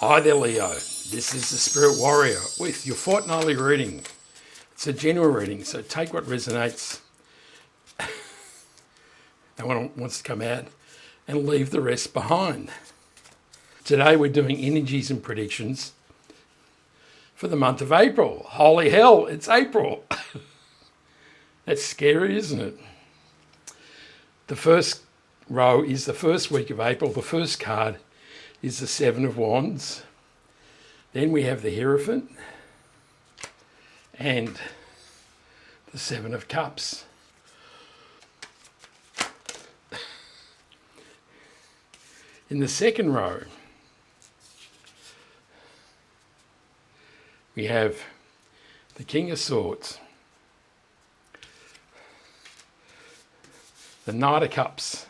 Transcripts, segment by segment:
Hi there, Leo. This is the Spirit Warrior with your fortnightly reading. It's a general reading, so take what resonates and what wants to come out and leave the rest behind. Today we're doing energies and predictions for the month of April. Holy hell, it's April. That's scary, isn't it? The first row is the first week of April. The first card is the Seven of Wands. Then we have the Hierophant and the Seven of Cups. In the second row, we have the King of Swords, the Knight of Cups,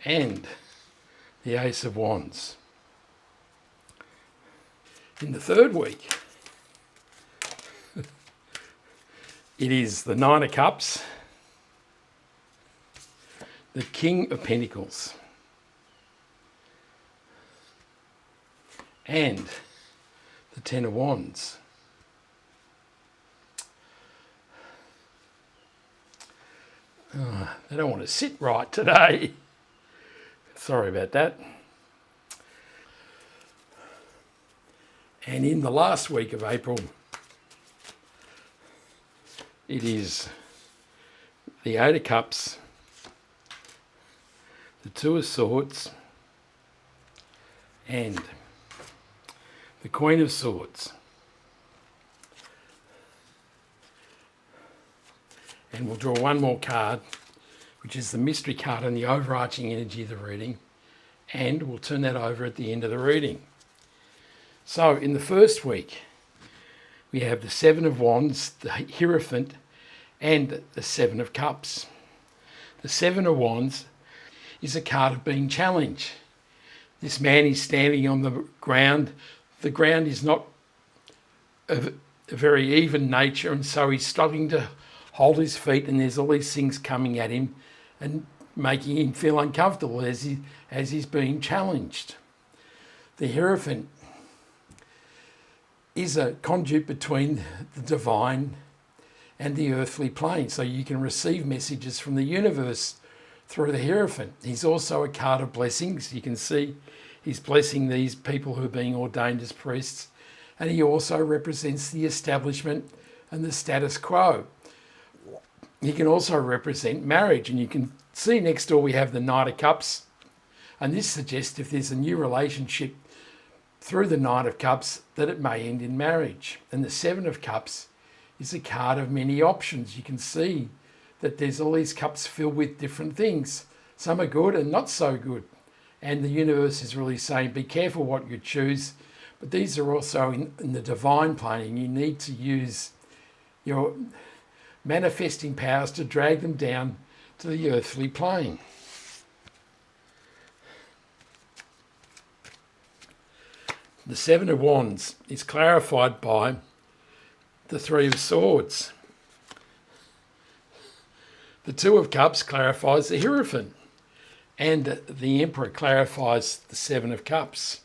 and the Ace of Wands. In the third week, it is the Nine of Cups, the King of Pentacles, and the Ten of Wands. They don't want to sit right today. Sorry about that. And in the last week of April, it is the Eight of Cups, the Two of Swords, and the Queen of Swords. And we'll draw one more card, which is the mystery card and the overarching energy of the reading, and we'll turn that over at the end of the reading. So in the first week, we have the Seven of Wands, the Hierophant, and the Seven of Cups. The Seven of Wands is a card of being challenged. This man is standing on the ground. The ground is not of a very even nature, and so he's struggling to hold his feet, and there's all these things coming at him and making him feel uncomfortable as he's being challenged. The Hierophant is a conduit between the divine and the earthly plane, so you can receive messages from the universe through the Hierophant. He's also a card of blessings. You can see he's blessing these people who are being ordained as priests, and he also represents the establishment and the status quo. He can also represent marriage, and you can see next door we have the Knight of Cups, and this suggests if there's a new relationship through the Knight of Cups that it may end in marriage. And the Seven of Cups is a card of many options. You can see that there's all these cups filled with different things. Some are good and not so good, and the universe is really saying be careful what you choose, but these are also in the divine plane, and you need to use your manifesting powers to drag them down to the earthly plane. The Seven of Wands is clarified by the Three of Swords. The Two of Cups clarifies the Hierophant, and the Emperor clarifies the Seven of Cups.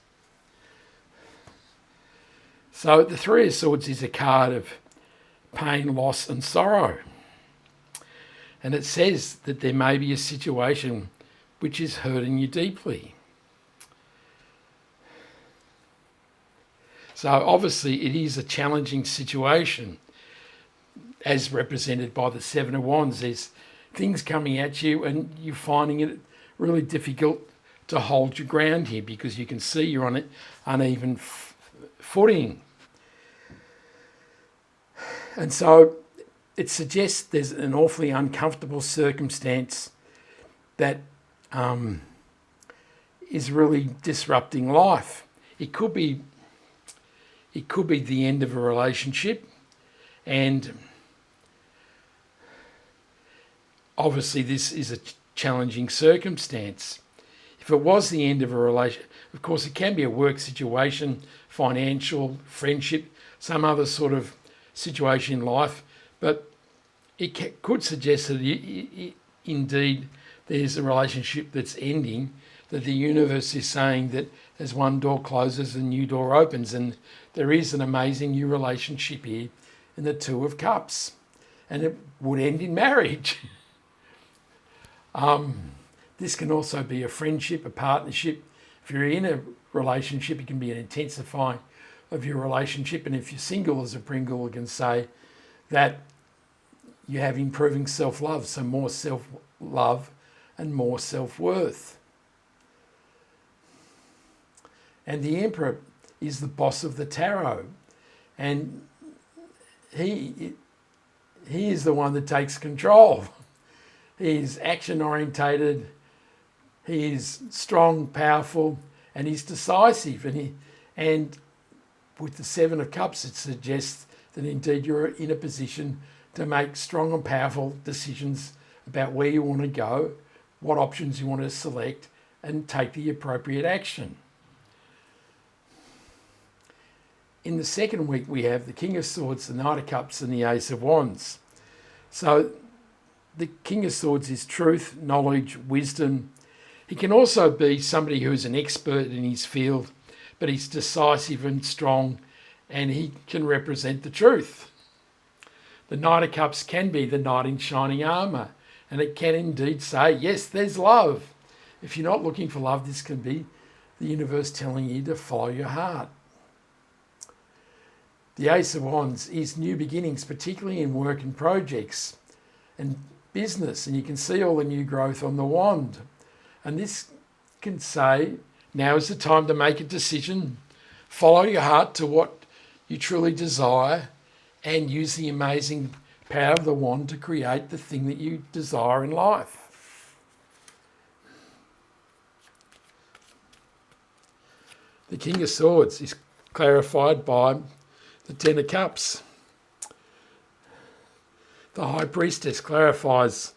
So the Three of Swords is a card of pain, loss and sorrow. And it says that there may be a situation which is hurting you deeply. So obviously it is a challenging situation as represented by the Seven of Wands. There's things coming at you and you're finding it really difficult to hold your ground here because you can see you're on an uneven footing. And so it suggests there's an awfully uncomfortable circumstance that is really disrupting life. It could be the end of a relationship, and obviously this is a challenging circumstance. If it was the end of a relationship, of course it can be a work situation, financial, friendship, some other sort of situation in life, but it could suggest that indeed there's a relationship that's ending that the universe is saying that as one door closes, a new door opens, and there is an amazing new relationship here in the Two of Cups, and it would end in marriage. This can also be a friendship, a partnership. If you're in a relationship, it can be an intensifying of your relationship, and if you're single as a Pringle, you can say that you have improving self-love, so more self-love and more self-worth. And the Emperor is the boss of the tarot, and he is the one that takes control. He's action-orientated, he is strong, powerful, and he's decisive. And with the Seven of Cups, it suggests that indeed you're in a position to make strong and powerful decisions about where you want to go, what options you want to select, and take the appropriate action. In the second week, we have the King of Swords, the Knight of Cups, and the Ace of Wands. So the King of Swords is truth, knowledge, wisdom. He can also be somebody who is an expert in his field, but he's decisive and strong, and he can represent the truth. The Knight of Cups can be the knight in shining armour, and it can indeed say, yes, there's love. If you're not looking for love, this can be the universe telling you to follow your heart. The Ace of Wands is new beginnings, particularly in work and projects and business, and you can see all the new growth on the wand. And this can say, now is the time to make a decision, follow your heart to what you truly desire, and use the amazing power of the wand to create the thing that you desire in life. The King of Swords is clarified by the Ten of Cups. The High Priestess clarifies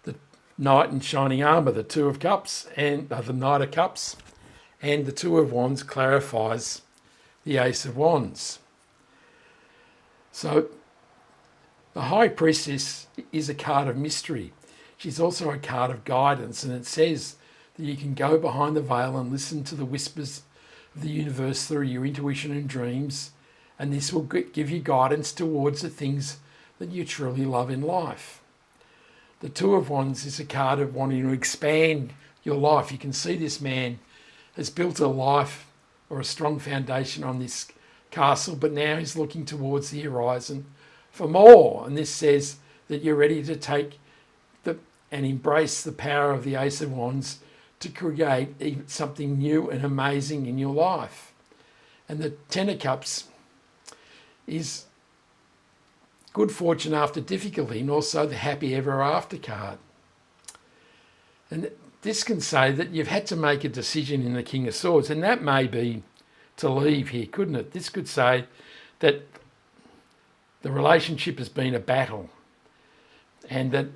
the Knight in shining armour, the Two of Cups, and the Knight of Cups, and the Two of Wands clarifies the Ace of Wands. So the High Priestess is a card of mystery. She's also a card of guidance, and it says that you can go behind the veil and listen to the whispers of the universe through your intuition and dreams, and this will give you guidance towards the things that you truly love in life. The Two of Wands is a card of wanting to expand your life. You can see this man has built a life or a strong foundation on this castle, but now he's looking towards the horizon for more. And this says that you're ready to take and embrace the power of the Ace of Wands to create something new and amazing in your life. And the Ten of Cups is good fortune after difficulty, and also the happy ever after card. And this can say that you've had to make a decision in the King of Swords, and that may be to leave here, couldn't it? This could say that the relationship has been a battle, and that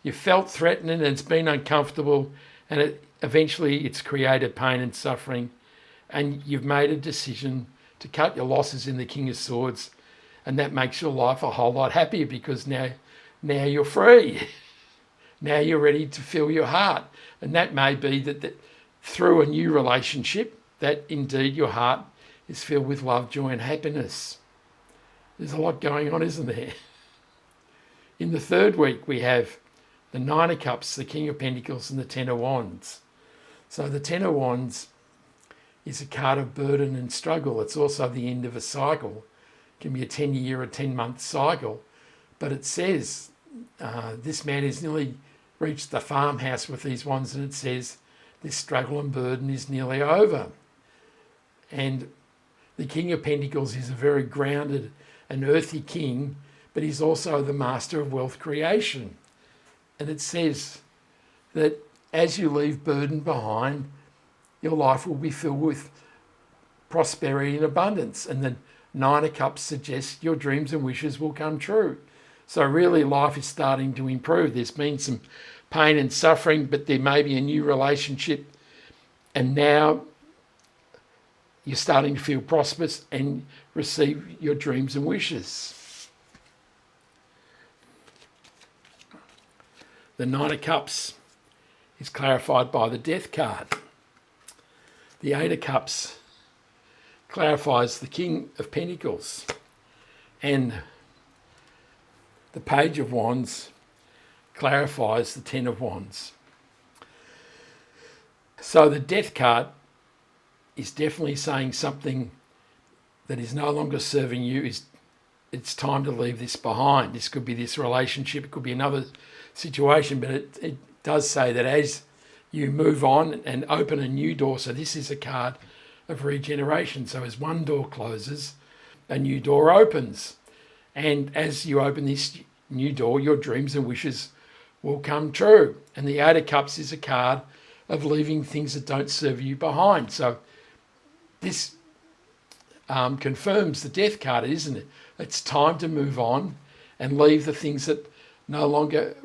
you felt threatened and it's been uncomfortable, and eventually it's created pain and suffering, and you've made a decision to cut your losses in the King of Swords, and that makes your life a whole lot happier because now you're free. Now you're ready to fill your heart. And that may be that through a new relationship, that indeed your heart is filled with love, joy and happiness. There's a lot going on, isn't there? In the third week, we have the Nine of Cups, the King of Pentacles and the Ten of Wands. So the Ten of Wands is a card of burden and struggle. It's also the end of a cycle. It can be a 10-year or 10-month cycle. But it says this man has nearly reached the farmhouse with these wands, and it says this struggle and burden is nearly over. And the King of Pentacles is a very grounded and earthy king, but he's also the master of wealth creation. And it says that as you leave burden behind, your life will be filled with prosperity and abundance. And the Nine of Cups suggests your dreams and wishes will come true. So really life is starting to improve. There's been some pain and suffering, but there may be a new relationship, and now you're starting to feel prosperous and receive your dreams and wishes. The Knight of Cups is clarified by the Death card. The Eight of Cups clarifies the King of Pentacles, and the Page of Wands clarifies the Ten of Wands. So the Death card is definitely saying something that is no longer serving you. It's time to leave this behind. This could be this relationship, it could be another situation, but it does say that as you move on and open a new door, so this is a card of regeneration. So as one door closes, a new door opens. And as you open this new door, your dreams and wishes will come true. And the Eight of Cups is a card of leaving things that don't serve you behind. So this confirms the Death card, isn't it? It's time to move on and leave the things that no longer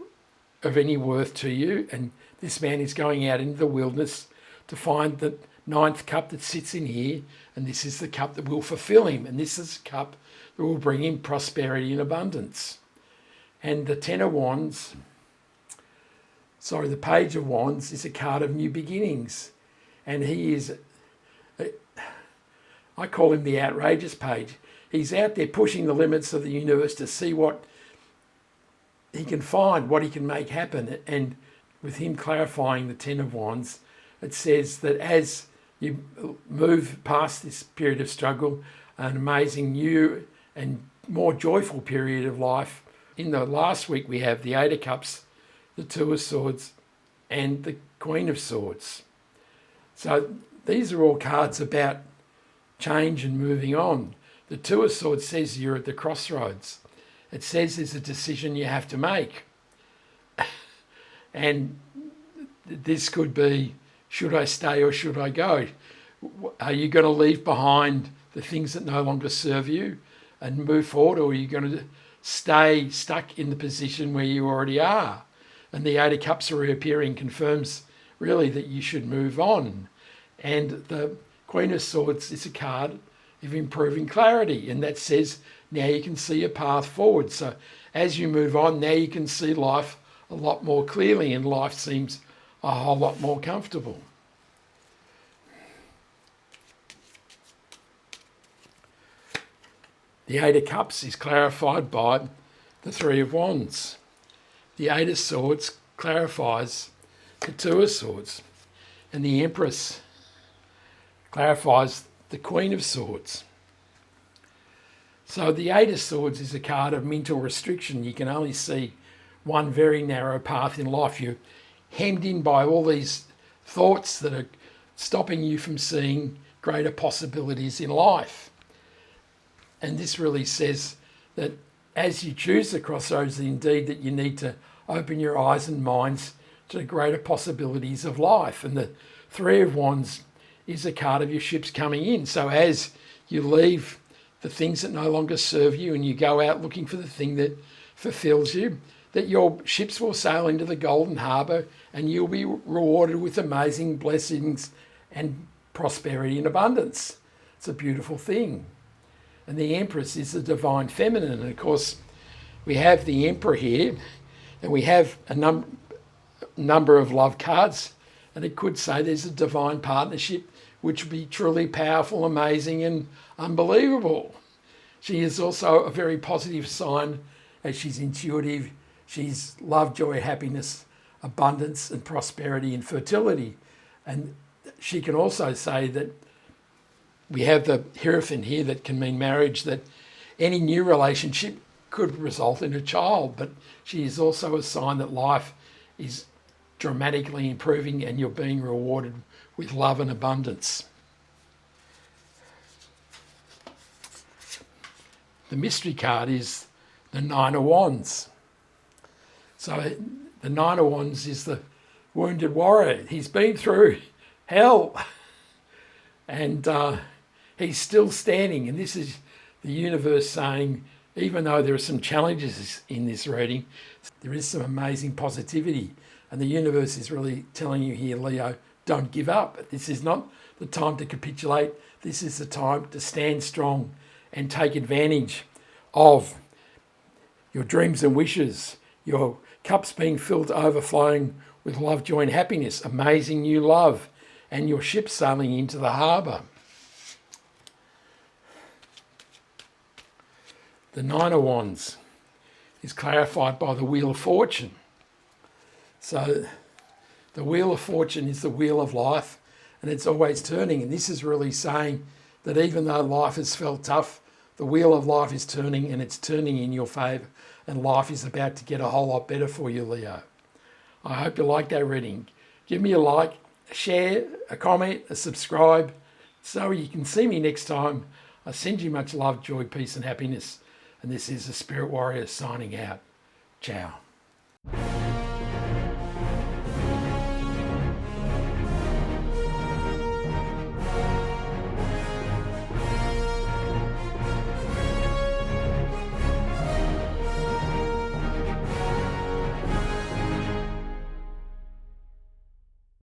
of any worth to you. And this man is going out into the wilderness to find the ninth cup that sits in here, and this is the cup that will fulfill him, and this is the cup that will bring him prosperity and abundance. And the Ten of Wands, the Page of Wands is a card of new beginnings, and he is, I call him the outrageous page. He's out there pushing the limits of the universe to see what he can find, what he can make happen. And with him clarifying the Ten of Wands, it says that as you move past this period of struggle, an amazing new and more joyful period of life. In the last week, we have the Eight of Cups, the Two of Swords, and the Queen of Swords. So these are all cards about change and moving on. The Two of Swords says you're at the crossroads. It says there's a decision you have to make. And this could be, should I stay or should I go? Are you going to leave behind the things that no longer serve you and move forward, or are you going to stay stuck in the position where you already are? And the Eight of Cups reappearing confirms really that you should move on. And the Queen of Swords is a card of improving clarity, and that says now you can see a path forward. So as you move on, now you can see life a lot more clearly, and life seems a whole lot more comfortable. The Eight of Cups is clarified by the Three of Wands. The Eight of Swords clarifies the Two of Swords. And the Empress clarifies the Queen of Swords. So the Eight of Swords is a card of mental restriction. You can only see one very narrow path in life. You're hemmed in by all these thoughts that are stopping you from seeing greater possibilities in life. And this really says that as you choose the crossroads, indeed that you need to open your eyes and minds to the greater possibilities of life. And the Three of Wands is a card of your ships coming in. So as you leave the things that no longer serve you and you go out looking for the thing that fulfills you, that your ships will sail into the golden harbour and you'll be rewarded with amazing blessings and prosperity and abundance. It's a beautiful thing. And the Empress is the divine feminine. And of course, we have the Emperor here, and we have a number of love cards, and it could say there's a divine partnership which would be truly powerful, amazing, and unbelievable. She is also a very positive sign, as she's intuitive. She's love, joy, happiness, abundance, and prosperity and fertility. And she can also say that we have the Hierophant here that can mean marriage, that any new relationship could result in a child, but she is also a sign that life is dramatically improving and you're being rewarded with love and abundance. The mystery card is the Nine of Wands. So the Nine of Wands is the wounded warrior. He's been through hell and he's still standing. And this is the universe saying, even though there are some challenges in this reading, there is some amazing positivity. And the universe is really telling you here, Leo, don't give up. This is not the time to capitulate. This is the time to stand strong and take advantage of your dreams and wishes, your cups being filled to overflowing with love, joy and happiness, amazing new love, and your ship sailing into the harbour. The Nine of Wands is clarified by the Wheel of Fortune. So the Wheel of Fortune is the wheel of life, and it's always turning. And this is really saying that even though life has felt tough, the wheel of life is turning, and it's turning in your favour, and life is about to get a whole lot better for you, Leo. I hope you like that reading. Give me a like, a share, a comment, a subscribe, so you can see me next time. I send you much love, joy, peace and happiness. And this is the Spirit Warrior signing out. Ciao.